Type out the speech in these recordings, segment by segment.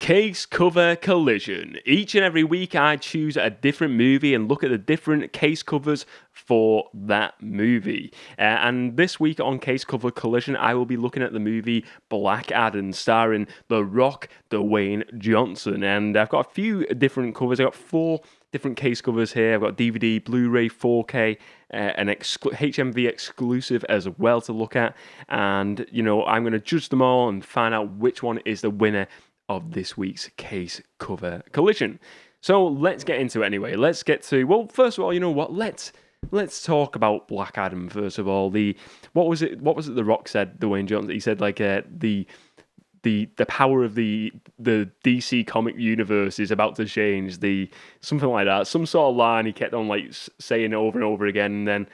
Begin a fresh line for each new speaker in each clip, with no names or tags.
Case cover collision. Each and every week I choose a different movie and look at the different case covers for that movie. And this week on Case Cover Collision, I will be looking at the movie Black Adam, starring The Rock, Dwayne Johnson. And I've got a few different covers. I've got 4 different case covers here. I've got DVD, Blu-ray, 4K, an HMV exclusive as well to look at. And, I'm going to judge them all and find out which one is the winner of this week's case cover collision. So let's get into it anyway. Let's get to, well, first of all, you know what? Let's talk about Black Adam first of all. What was it The Rock said, Dwayne Johnson? He said like the power of the DC comic universe is about to change. Something like that. Some sort of line he kept on like saying over and over again. And then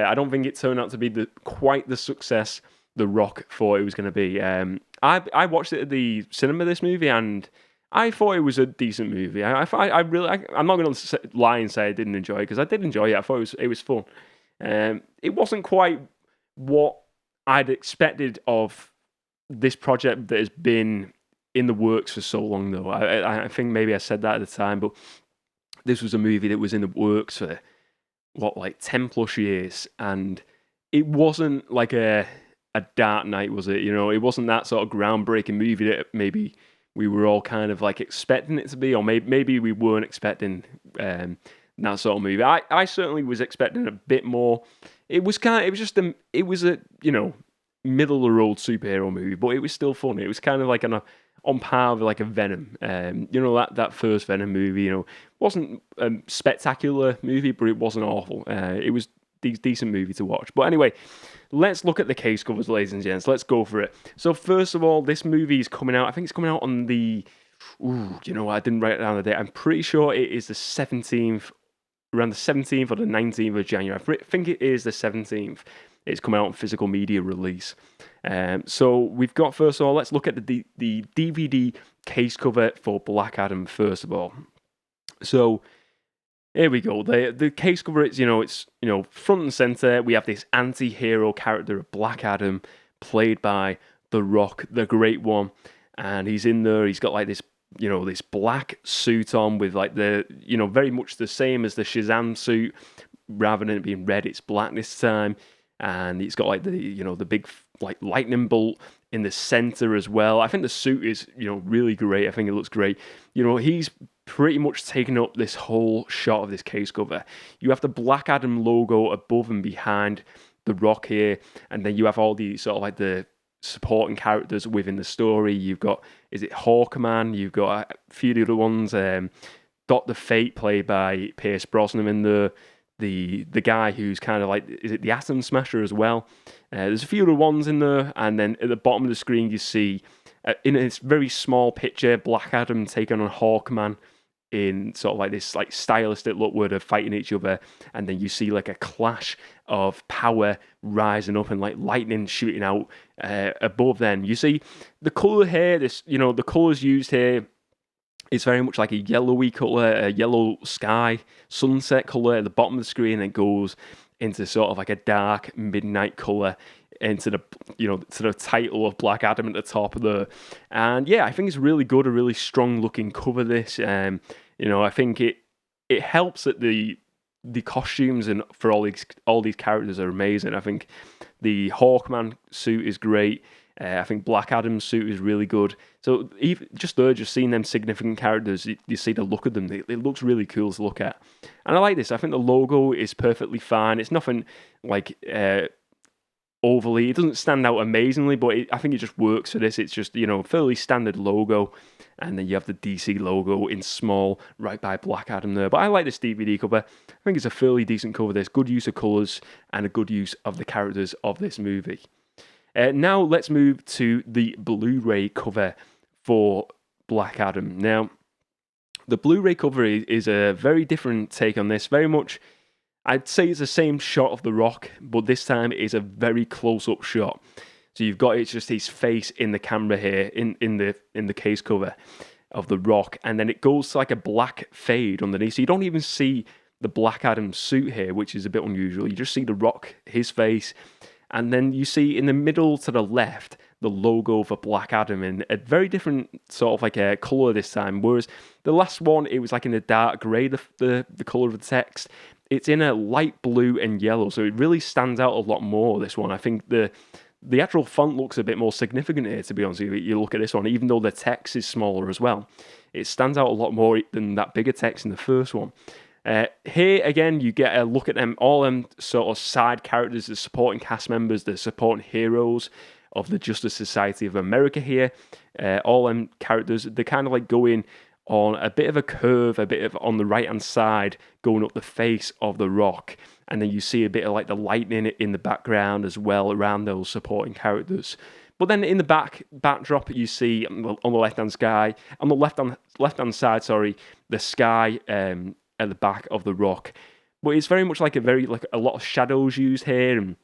I don't think it turned out to be quite the success The Rock thought it was going to be. I watched it at the cinema, this movie, and I thought it was a decent movie. I'm not going to lie and say I didn't enjoy it, because I did enjoy it. I thought it was fun. It wasn't quite what I'd expected of this project that has been in the works for so long, though. I think maybe I said that at the time, but this was a movie that was in the works for, 10 plus years, and it wasn't like a Dark Knight, was it? It wasn't that sort of groundbreaking movie that maybe we were all kind of like expecting it to be, or maybe we weren't expecting that sort of movie. I certainly was expecting a bit more. It was a middle of the road superhero movie, but it was still fun. It was kind of like on par with like a Venom. That first Venom movie. Wasn't a spectacular movie, but it wasn't awful. It was decent movie to watch. But anyway, let's look at the case covers, ladies and gents. Let's go for it. So first of all, this movie is coming out. I think it's coming out on the. I didn't write down the date. I'm pretty sure it is the 17th, around the 17th or the 19th of January. I think it is the 17th. It's coming out on physical media release. So we've got, first of all, let's look at the DVD case cover for Black Adam first of all. So here we go. The case cover is, it's front and center. We have this anti-hero character of Black Adam, played by The Rock, the Great One, and he's in there. He's got like this, this black suit on with like the, very much the same as the Shazam suit. Rather than it being red, it's black this time, and he's got like the big like lightning bolt in the center as well. I think the suit is really great. I think it looks great. He's pretty much taking up this whole shot of this case cover. You have the Black Adam logo above and behind The Rock here, and then you have all the sort of like the supporting characters within the story. You've got, is it Hawkman? You've got a few of the other ones. Dr. Fate, played by Pierce Brosnan in there. The guy who's kind of like, is it the Atom Smasher as well? There's a few other ones in there, and then at the bottom of the screen you see, in this very small picture, Black Adam taking on Hawkman in sort of like this like stylistic look where they're fighting each other, and then you see like a clash of power rising up and like lightning shooting out above. Then you see the colour here, the colours used here, it's very much like a yellowy colour, a yellow sky, sunset colour at the bottom of the screen, and it goes into sort of like a dark midnight colour into the, to the title of Black Adam at the top of the. And yeah, I think it's really good, a really strong looking cover, this. I think it helps that the costumes and for all these characters are amazing. I think the Hawkman suit is great. I think Black Adam's suit is really good. So even just seeing them significant characters, you see the look of them. It looks really cool to look at. And I like this. I think the logo is perfectly fine. It's nothing like overly. It doesn't stand out amazingly, but I think it just works for this. It's just, fairly standard logo. And then you have the DC logo in small right by Black Adam there. But I like this DVD cover. I think it's a fairly decent cover. There's good use of colours and a good use of the characters of this movie. Now let's move to the Blu-ray cover for Black Adam. Now, the Blu-ray cover is a very different take on this. Very much, I'd say it's the same shot of The Rock, but this time it is a very close-up shot. So you've got, it's just his face in the camera here, in the case cover of The Rock, and then it goes to like a black fade underneath. So you don't even see the Black Adam suit here, which is a bit unusual. You just see The Rock, his face, And then you see in the middle to the left the logo for Black Adam in a very different sort of like a colour this time. Whereas the last one, it was like in a dark grey, the colour of the text. It's in a light blue and yellow, so it really stands out a lot more, this one. I think the actual font looks a bit more significant here, to be honest with you. You look at this one, even though the text is smaller as well. It stands out a lot more than that bigger text in the first one. Here, again, you get a look at them, all them sort of side characters, the supporting cast members, the supporting heroes of the Justice Society of America here. All them characters, they're kind of like going on a bit of a curve, a bit of on the right-hand side, going up the face of the Rock. And then you see a bit of like the lightning in the background as well around those supporting characters. But then in the backdrop, you see on the left-hand side, the sky at the back of the Rock. But it's very much like a lot of shadows used here, and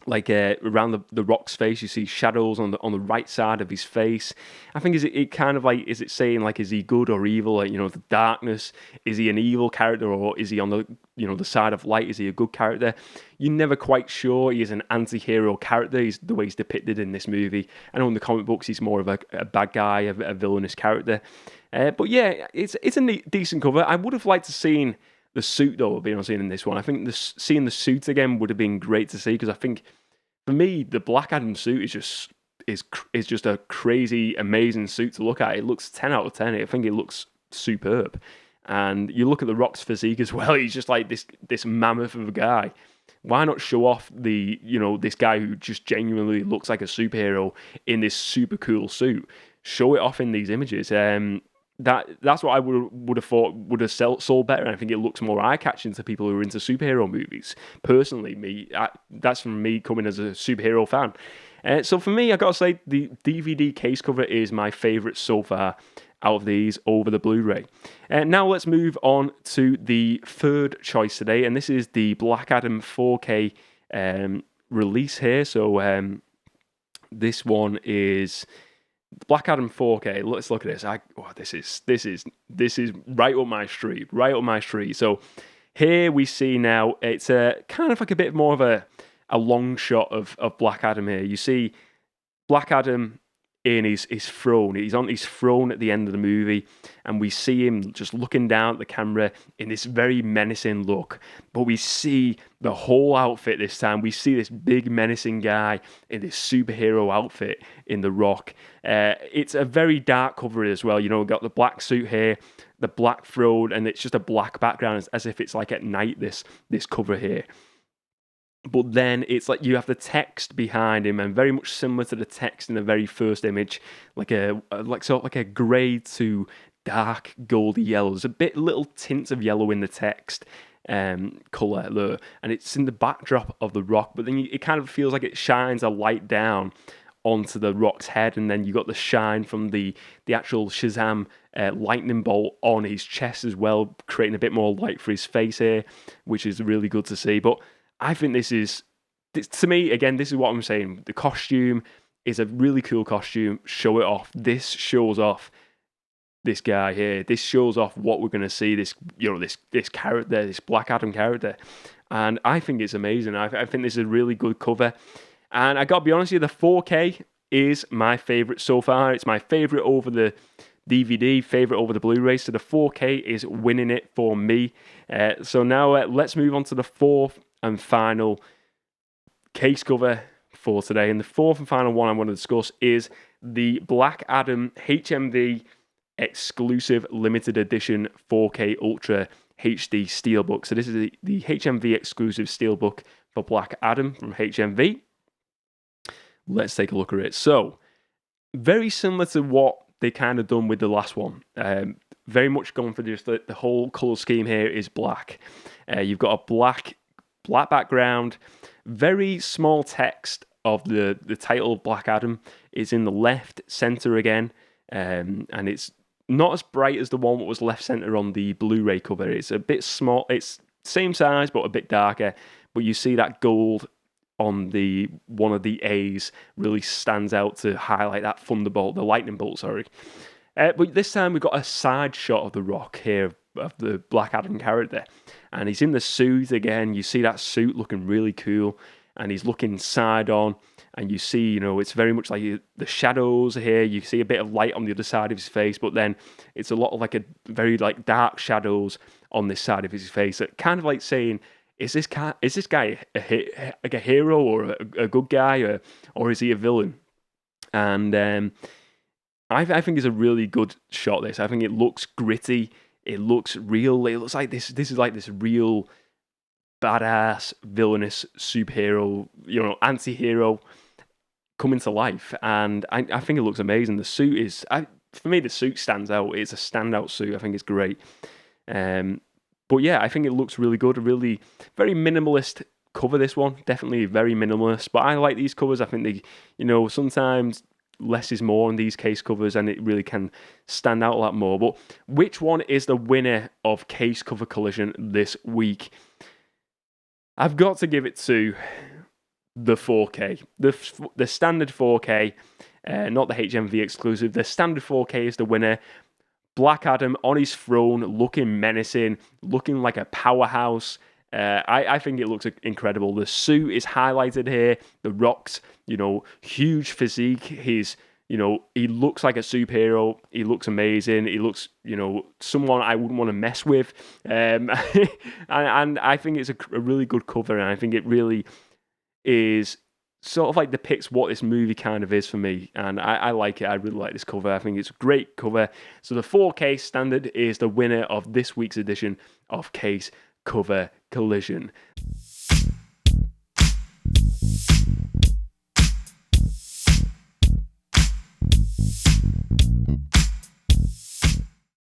like around the Rock's face, you see shadows on the right side of his face. I think is it saying like, is he good or evil? Like, the darkness, is he an evil character, or is he on the side of light? Is he a good character? You're never quite sure. He is an anti-hero character. He's the way he's depicted in this movie. I know in the comic books he's more of a bad guy, a villainous character. But yeah, it's a decent cover. I would have liked to seen the suit though, being honest, in this one. I think seeing the suit again would have been great to see, because I think for me the Black Adam suit is just a crazy, amazing suit to look at. It looks 10 out of 10. I think it looks superb. And you look at the Rock's physique as well. He's just like this mammoth of a guy. Why not show off this guy who just genuinely looks like a superhero in this super cool suit? Show it off in these images. That's what I would have thought would have sold better. And I think it looks more eye-catching to people who are into superhero movies. Personally, that's from me coming as a superhero fan. So for me, I gotta say, the DVD case cover is my favourite so far out of these over the Blu-ray. Now let's move on to the third choice today, and this is the Black Adam 4K release here. So this one is Black Adam 4K. Let's look at this. This is right up my street. So here we see now it's a kind of like a bit more of a long shot of Black Adam here. You see Black Adam in his throne. He's on his throne at the end of the movie, and we see him just looking down at the camera in this very menacing look. But we see the whole outfit this time. We see this big menacing guy in this superhero outfit in The Rock. It's a very dark cover as well. We've got the black suit here, the black throne, and it's just a black background as if it's like at night, this cover here. But then it's like you have the text behind him, and very much similar to the text in the very first image, like a grey to dark goldy yellow. There's little tints of yellow in the text colour there, and it's in the backdrop of the Rock. But then it kind of feels like it shines a light down onto the Rock's head, and then you got the shine from the actual Shazam lightning bolt on his chest as well, creating a bit more light for his face here, which is really good to see. But I think this to me, again, this is what I'm saying. The costume is a really cool costume. Show it off. This shows off this guy here. This shows off what we're going to see. This character, this Black Adam character, and I think it's amazing. I think this is a really good cover. And I got to be honest with you, the 4K is my favourite so far. It's my favourite over the DVD, favourite over the Blu-ray. So the 4K is winning it for me. So now let's move on to the fourth and final case cover for today. And the fourth and final one I want to discuss is the Black Adam HMV exclusive limited edition 4K Ultra HD Steelbook. So this is the HMV exclusive Steelbook for Black Adam from HMV. Let's take a look at it. So, very similar to what they kind of done with the last one. Very much going for just the whole colour scheme here is black. You've got a black background. Very small text of the title of Black Adam is in the left centre again. And it's not as bright as the one that was left centre on the Blu-ray cover. It's a bit small. It's same size, but a bit darker. But you see that gold on one of the A's really stands out to highlight that thunderbolt, the lightning bolt, sorry. But this time we've got a side shot of the Rock here of the Black Adam character, and he's in the suit again. You see that suit looking really cool, and he's looking side on, and you see, it's very much like the shadows here. You see a bit of light on the other side of his face, but then it's a lot of like a very like dark shadows on this side of his face. That kind of like saying, is this guy like a hero or a good guy, or is he a villain? And I think it's a really good shot. This, I think it looks gritty. It looks real. It looks like this is like this real badass villainous superhero, anti-hero coming to life, and I think it looks amazing. The suit is, for me, the suit stands out. It's a standout suit. I think it's great. But yeah, I think it looks really good. A really very minimalist cover. This one definitely very minimalist, but I like these covers. I think they, sometimes less is more on these case covers, and it really can stand out a lot more. But which one is the winner of Case Cover Collision this week? I've got to give it to the 4K, the standard 4K, not the HMV exclusive. The standard 4K is the winner. Black Adam on his throne, looking menacing, looking like a powerhouse. I think it looks incredible. The suit is highlighted here. The Rock's, huge physique. He looks like a superhero. He looks amazing. He looks, someone I wouldn't want to mess with. And I think it's a really good cover, and I think it really is sort of like depicts what this movie kind of is for me, and I like it. I really like this cover. I think it's a great cover. So the 4K standard is the winner of this week's edition of Case Cover Collision.